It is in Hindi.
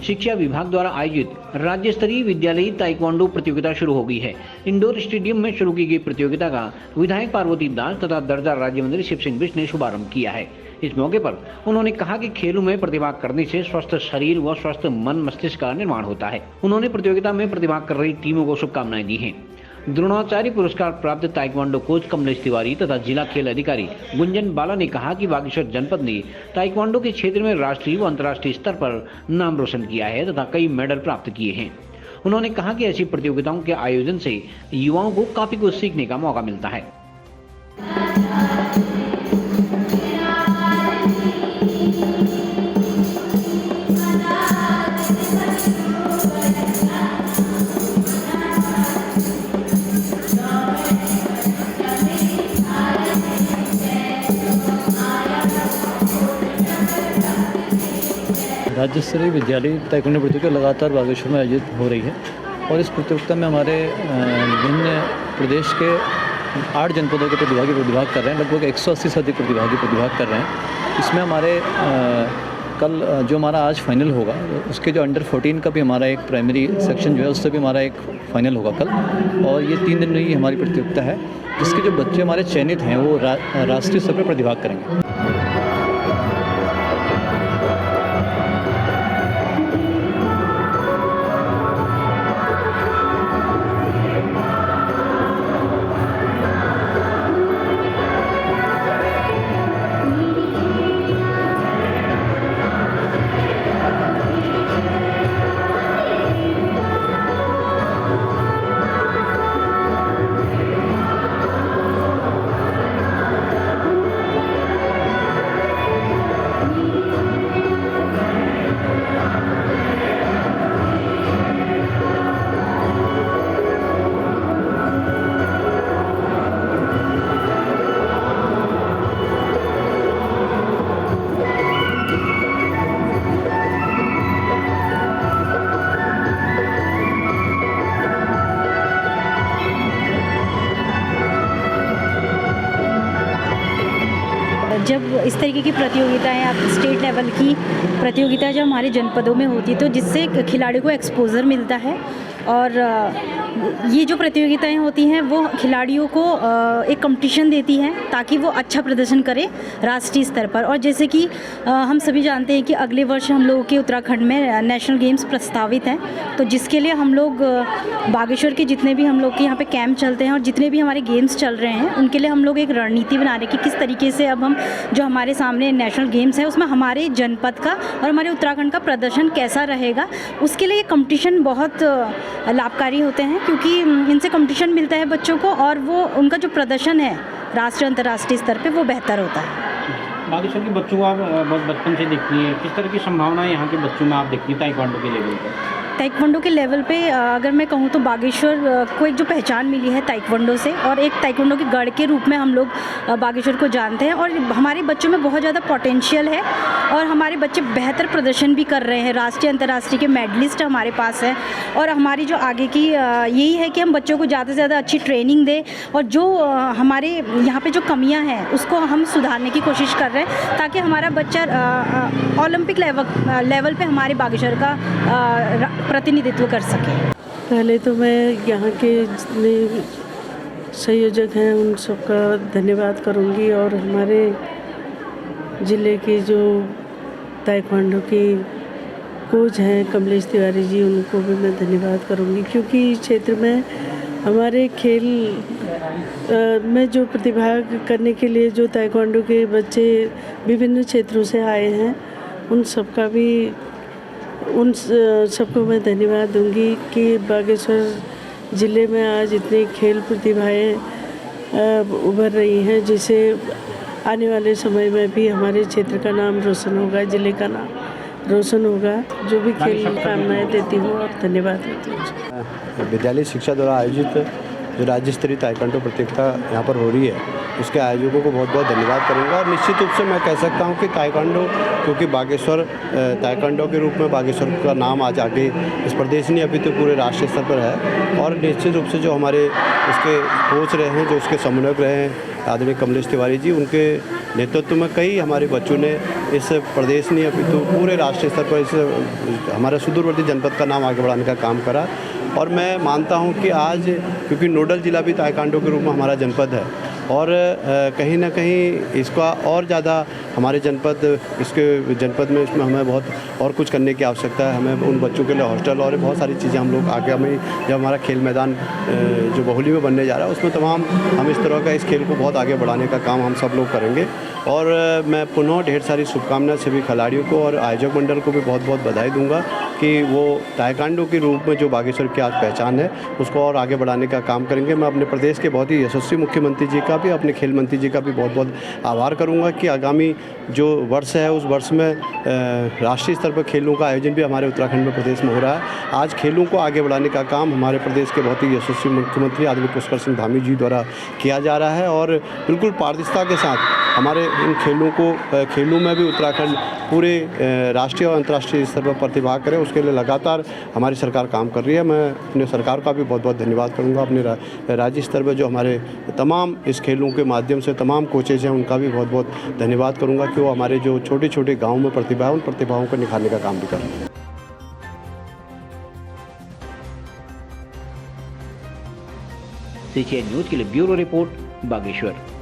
शिक्षा विभाग द्वारा आयोजित राज्य स्तरीय विद्यालयी ताइक्वांडो प्रतियोगिता शुरू हो गई है। इंडोर स्टेडियम में शुरू की गई प्रतियोगिता का विधायक पार्वती दास तथा दर्जा राज्य मंत्री शिव सिंह बिष्ट ने शुभारंभ किया है। इस मौके पर उन्होंने कहा कि खेलों में प्रतिभाग करने से स्वस्थ शरीर व स्वस्थ मन मस्तिष्क का निर्माण होता है। उन्होंने प्रतियोगिता में प्रतिभाग कर रही टीमों को शुभकामनाएं दी हैं। द्रोणाचार्य पुरस्कार प्राप्त ताइक्वांडो कोच कमलेश तिवारी तथा जिला खेल अधिकारी गुंजन बाला ने कहा कि बागेश्वर जनपद ने ताइक्वांडो के क्षेत्र में राष्ट्रीय व अंतर्राष्ट्रीय स्तर पर नाम रोशन किया है तथा कई मेडल प्राप्त किए हैं। उन्होंने कहा कि ऐसी प्रतियोगिताओं के आयोजन से युवाओं को काफी कुछ सीखने का मौका मिलता है। राज्य स्तरीय विद्यालय ताइक्वांडो प्रतियोगिता लगातार बागेश्वर में आयोजित हो रही है और इस प्रतियोगिता में हमारे विभिन्न प्रदेश के 8 जनपदों के प्रतिभागी प्रतिभाग कर रहे हैं। लगभग 180 से अधिक प्रतिभागी प्रतिभाग कर रहे हैं। इसमें हमारे कल जो हमारा आज फाइनल होगा उसके जो अंडर 14 का भी हमारा एक प्राइमरी सेक्शन जो है उससे भी हमारा एक फाइनल होगा कल। और ये 3 दिन की हमारी प्रतियोगिता है जिसके जो बच्चे हमारे चयनित हैं वो राष्ट्रीय स्तर पर प्रतिभाग करेंगे। जब इस तरीके की प्रतियोगिताएं आप स्टेट लेवल की प्रतियोगिता जब हमारे जनपदों में होती है तो जिससे खिलाड़ियों को एक्सपोजर मिलता है और ये जो प्रतियोगिताएं होती हैं वो खिलाड़ियों को एक कंपटीशन देती हैं ताकि वो अच्छा प्रदर्शन करें राष्ट्रीय स्तर पर। और जैसे कि हम सभी जानते हैं कि अगले वर्ष हम लोगों के उत्तराखंड में नेशनल गेम्स प्रस्तावित हैं, तो जिसके लिए हम लोग बागेश्वर के जितने भी हम लोग के यहाँ पे कैंप चलते हैं और जितने भी हमारे गेम्स चल रहे हैं उनके लिए हम लोग एक रणनीति बना रहे हैं कि किस तरीके से अब हम जो हमारे सामने नेशनल गेम्स हैं उसमें हमारे जनपद का और हमारे उत्तराखंड का प्रदर्शन कैसा रहेगा। उसके लिए कंपटीशन बहुत लाभकारी होते हैं क्योंकि इनसे कंपटीशन मिलता है बच्चों को और वो उनका जो प्रदर्शन है राष्ट्रीय अंतर्राष्ट्रीय स्तर पे वो बेहतर होता है। बागेश्वर के बच्चों को आप बहुत बचपन से देखती हैं, किस तरह की संभावनाएं यहाँ के बच्चों में आप देखती हैं ताइक्वांडो के लेवल पर? ताइक्वांडो के लेवल पे अगर मैं कहूँ तो बागेश्वर को एक जो पहचान मिली है ताइक्वांडो से और एक ताइक्वांडो के गढ़ के रूप में हम लोग बागेश्वर को जानते हैं और हमारे बच्चों में बहुत ज़्यादा पोटेंशियल है और हमारे बच्चे बेहतर प्रदर्शन भी कर रहे हैं। राष्ट्रीय अंतर्राष्ट्रीय के मेडलिस्ट हमारे पास है और हमारी जो आगे की यही है कि हम बच्चों को ज़्यादा से ज़्यादा अच्छी ट्रेनिंग दें और जो हमारे यहाँ पे जो कमियाँ हैं उसको हम सुधारने की कोशिश कर रहे हैं ताकि हमारा बच्चा ओलंपिक लेवल पे हमारे बागेश्वर का प्रतिनिधित्व कर सके। पहले तो मैं यहाँ के जितने संयोजक हैं उन सबका धन्यवाद करूँगी और हमारे ज़िले के जो ताइक्वांडो के कोच हैं कमलेश तिवारी जी उनको भी मैं धन्यवाद करूँगी क्योंकि इस क्षेत्र में हमारे खेल में जो प्रतिभाग करने के लिए जो ताइक्वांडो के बच्चे विभिन्न क्षेत्रों से आए हैं उन सबको मैं धन्यवाद दूंगी कि बागेश्वर ज़िले में आज इतनी खेल प्रतिभाएं उभर रही हैं जिससे आने वाले समय में भी हमारे क्षेत्र का नाम रोशन होगा, ज़िले का नाम रोशन होगा। जो भी खेल कामनाएं देती हूँ और धन्यवाद देती हूँ। विद्यालय शिक्षा द्वारा आयोजित जो राज्य स्तरीय ताइक्वांडो प्रतियोगिता यहाँ पर हो रही है उसके आयोजकों को बहुत बहुत धन्यवाद करूँगा। और निश्चित रूप से मैं कह सकता हूँ कि ताइक्वांडो क्योंकि बागेश्वर ताइक्वांडो के रूप में बागेश्वर का नाम आज आगे इस प्रदेश नहीं अभी तो पूरे राष्ट्रीय स्तर पर है। और निश्चित रूप से जो हमारे इसके कोच रहे हैं, जो इसके समन्वयक रहे हैं, आदरणीय कमलेश तिवारी जी, उनके नेतृत्व में कई हमारे बच्चों ने इस प्रदेश ने अपितु पूरे राष्ट्रीय स्तर पर इस हमारे सुदूरवर्ती जनपद का नाम आगे बढ़ाने का काम करा। और मैं मानता हूं कि आज क्योंकि नोडल जिला भी ताइक्वांडो के रूप में हमारा जनपद है और कहीं ना कहीं इसका और ज़्यादा हमारे इसके जनपद में इसमें हमें बहुत और कुछ करने की आवश्यकता है। हमें उन बच्चों के लिए हॉस्टल और बहुत सारी चीज़ें हम लोग आगे हमें जब हमारा खेल मैदान जो बहुली में बनने जा रहा है उसमें तमाम हम इस तरह का इस खेल को बहुत आगे बढ़ाने का काम हम सब लोग करेंगे। और मैं पुनः ढेर सारी शुभकामनाएं सभी खिलाड़ियों को और आयोजक मंडल को भी बहुत बहुत बधाई दूंगा कि वो ताइक्वांडो के रूप में जो बागेश्वर की आज पहचान है उसको और आगे बढ़ाने का काम करेंगे। मैं अपने प्रदेश के बहुत ही यशस्वी मुख्यमंत्री जी का भी, अपने खेल मंत्री जी का भी बहुत बहुत आभार करूंगा कि आगामी जो वर्ष है उस वर्ष में राष्ट्रीय स्तर पर खेलों का आयोजन भी हमारे उत्तराखंड में प्रदेश में हो रहा है। आज खेलों को आगे बढ़ाने का काम हमारे प्रदेश के बहुत ही यशस्वी मुख्यमंत्री आदरणीय पुष्कर सिंह धामी जी द्वारा किया जा रहा है और बिल्कुल पारदर्शिता के साथ हमारे इन खेलों में भी उत्तराखंड पूरे राष्ट्रीय और अंतर्राष्ट्रीय स्तर पर प्रतिभाग करे, उसके लिए लगातार हमारी सरकार काम कर रही है। मैं अपने सरकार का भी बहुत बहुत धन्यवाद करूंगा। अपने राज्य स्तर पर जो हमारे तमाम इस खेलों के माध्यम से तमाम कोचेज हैं उनका भी बहुत बहुत धन्यवाद करूंगा कि वो हमारे जो छोटे छोटे गाँव में प्रतिभा है उन प्रतिभाओं को निखारने का काम भी कर रहे हैं। CCN न्यूज़ के लिए ब्यूरो रिपोर्ट बागेश्वर।